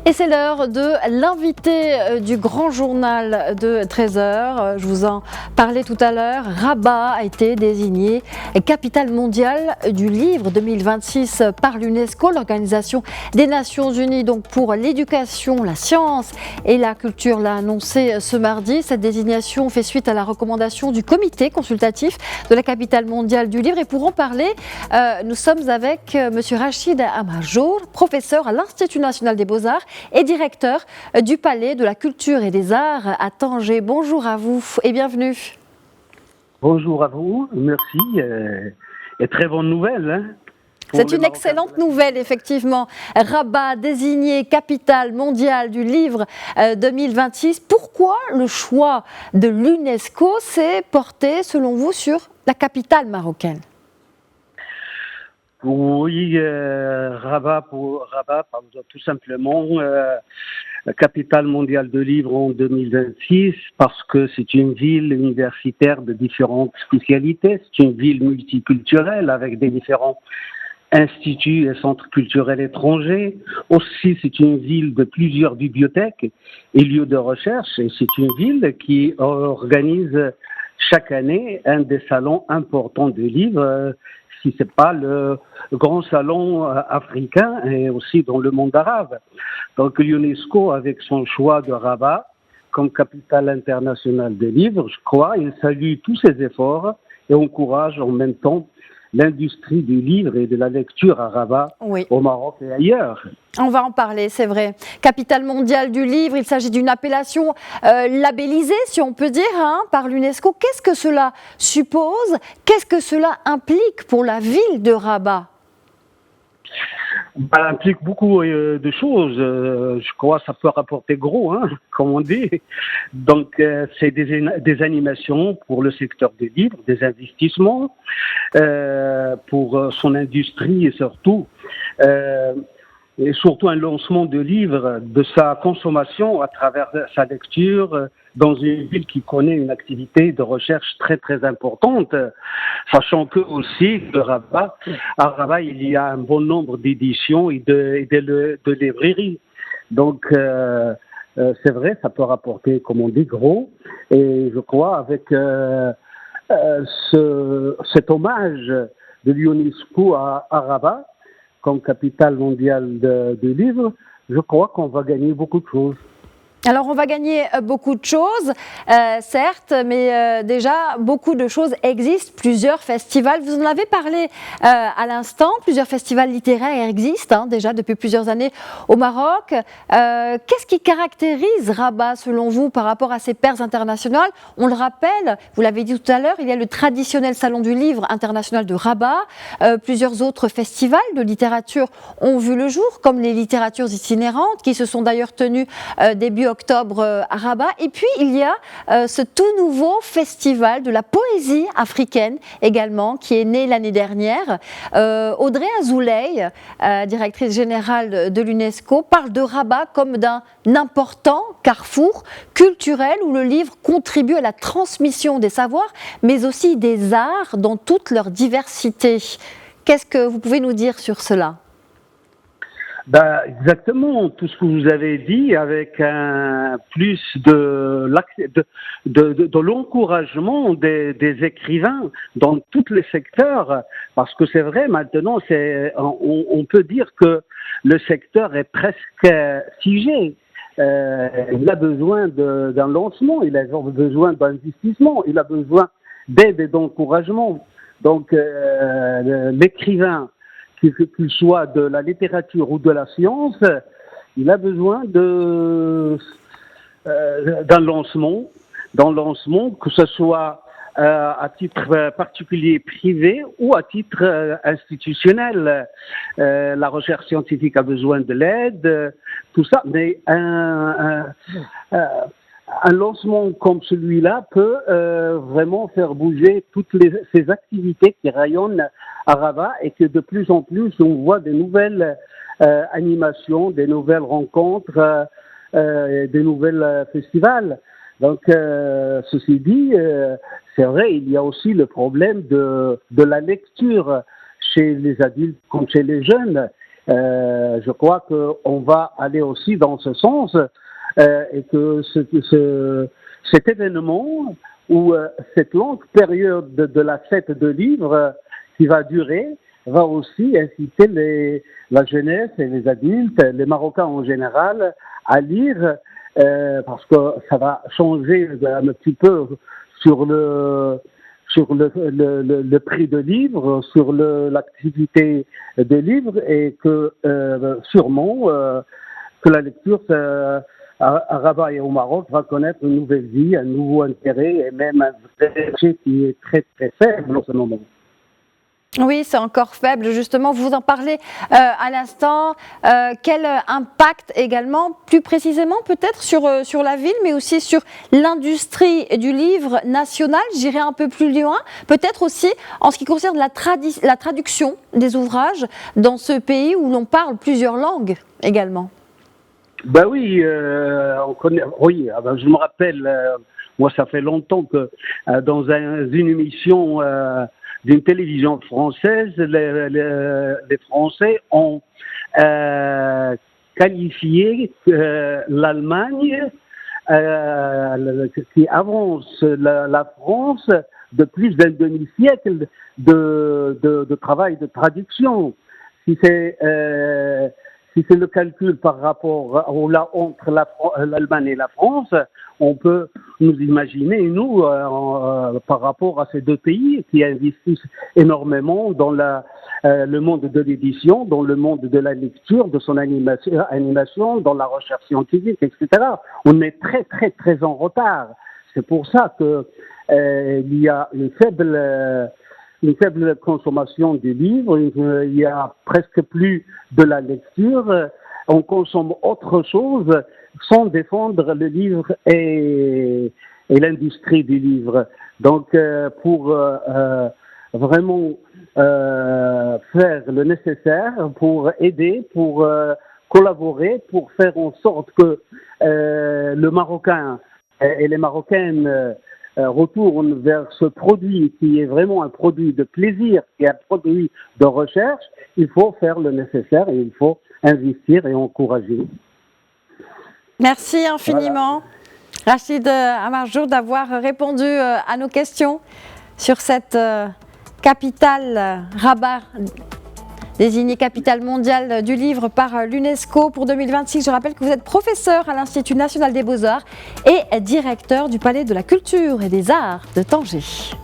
Et c'est l'heure de l'invité du grand journal de 13h. Je vous en parlais tout à l'heure. Rabat a été désigné capitale mondiale du livre 2026 par l'UNESCO, l'Organisation des Nations Unies donc pour l'éducation, la science et la culture, l'a annoncé ce mardi. Cette désignation fait suite à la recommandation du comité consultatif de la capitale mondiale du livre. Et pour en parler, nous sommes avec M. Rachid Amajour, professeur à l'Institut national des beaux-arts et directeur du Palais de la Culture et des Arts à Tanger. Bonjour à vous et bienvenue. Bonjour à vous, merci et très bonne nouvelle. Hein, c'est une excellente nouvelle, effectivement. Rabat désigné capitale mondiale du livre 2026. Pourquoi le choix de l'UNESCO s'est porté, selon vous, sur la capitale marocaine ? Oui, Rabat, tout simplement, la capitale mondiale de livre en 2026, parce que c'est une ville universitaire de différentes spécialités, c'est une ville multiculturelle avec des différents instituts et centres culturels étrangers. Aussi, c'est une ville de plusieurs bibliothèques et lieux de recherche, et c'est une ville qui organise chaque année un des salons importants de livres, si c'est pas le grand salon africain et aussi dans le monde arabe. Donc l'UNESCO, avec son choix de Rabat comme capitale internationale des livres, je crois, il salue tous ses efforts et encourage en même temps l'industrie du livre et de la lecture à Rabat, oui, au Maroc et ailleurs. On va en parler, c'est vrai. Capitale mondiale du livre, il s'agit d'une appellation labellisée, si on peut dire, par l'UNESCO. Qu'est-ce que cela suppose ? Qu'est-ce que cela implique pour la ville de Rabat ? Ça implique beaucoup de choses. Je crois que ça peut rapporter gros, comme on dit. Donc, c'est des animations pour le secteur des livres, des investissements pour son industrie et surtout un lancement de livres, de sa consommation à travers sa lecture dans une ville qui connaît une activité de recherche très très importante, sachant que aussi à Rabat il y a un bon nombre d'éditions et de librairies. Donc c'est vrai, ça peut rapporter, comme on dit, gros. Et je crois avec cet hommage de l'UNESCO à Rabat comme capitale mondiale du livre, je crois qu'on va gagner beaucoup de choses. Alors on va gagner beaucoup de choses, certes, mais déjà beaucoup de choses existent, plusieurs festivals, vous en avez parlé à l'instant, plusieurs festivals littéraires existent déjà depuis plusieurs années au Maroc. Qu'est-ce qui caractérise Rabat selon vous par rapport à ses pairs internationaux ? On le rappelle, vous l'avez dit tout à l'heure, il y a le traditionnel salon du livre international de Rabat, plusieurs autres festivals de littérature ont vu le jour, comme les littératures itinérantes qui se sont d'ailleurs tenues début octobre à Rabat. Et puis il y a ce tout nouveau festival de la poésie africaine également qui est né l'année dernière. Audrey Azoulay, directrice générale de l'UNESCO, parle de Rabat comme d'un important carrefour culturel où le livre contribue à la transmission des savoirs mais aussi des arts dans toute leur diversité. Qu'est-ce que vous pouvez nous dire sur cela ? Exactement, tout ce que vous avez dit avec un plus de l'encouragement des écrivains dans tous les secteurs, parce que c'est vrai maintenant, on peut dire que le secteur est presque figé. Il a besoin d'un lancement, il a besoin d'investissement, il a besoin d'aide et d'encouragement. Donc l'écrivain, qu'il soit de la littérature ou de la science, il a besoin d'un lancement, que ce soit à titre particulier privé ou à titre institutionnel. La recherche scientifique a besoin de l'aide, tout ça, mais un lancement comme celui-là peut vraiment faire bouger toutes ces activités qui rayonnent à Rabat et que de plus en plus on voit des nouvelles animations, des nouvelles rencontres, des nouvelles festivals. Donc, ceci dit, c'est vrai, il y a aussi le problème de la lecture chez les adultes comme chez les jeunes. je crois qu'on va aller aussi dans ce sens et que cet événement ou cette longue période de la fête de livres qui va durer va aussi inciter la jeunesse et les adultes, les Marocains en général, à lire parce que ça va changer un petit peu sur le prix de livres, sur l'activité de livres et que sûrement que la lecture à Rabat et au Maroc va connaître une nouvelle vie, un nouveau intérêt et même un marché qui est très très faible en ce moment. Oui, c'est encore faible, justement. Vous en parlez à l'instant. Quel impact également, plus précisément peut-être sur la ville, mais aussi sur l'industrie du livre national, j'irai un peu plus loin, peut-être aussi en ce qui concerne la traduction des ouvrages dans ce pays où l'on parle plusieurs langues également. Ben oui, on connaît. Oui, je me rappelle. Moi, ça fait longtemps que dans une émission d'une télévision française, les Français ont qualifié l'Allemagne qui avance la France de plus d'un demi-siècle de travail de traduction. Si c'est le calcul par rapport entre l'Allemagne et la France, on peut nous imaginer, nous, par rapport à ces deux pays qui investissent énormément dans le monde de l'édition, dans le monde de la lecture, de son animation, dans la recherche scientifique, etc. On est très, très, très en retard. C'est pour ça que il y a une faible consommation des livres, il y a presque plus de la lecture, on consomme autre chose sans défendre le livre et l'industrie du livre. Donc pour vraiment faire le nécessaire, pour aider, pour collaborer, pour faire en sorte que le Marocain et les Marocaines retourne vers ce produit qui est vraiment un produit de plaisir, qui est un produit de recherche, il faut faire le nécessaire et il faut investir et encourager. Merci infiniment, voilà. Rachid Amarjour, d'avoir répondu à nos questions sur cette capitale, Rabat, désignée capitale mondiale du livre par l'UNESCO pour 2026. Je rappelle que vous êtes professeur à l'Institut national des beaux-arts et directeur du Palais de la culture et des arts de Tanger.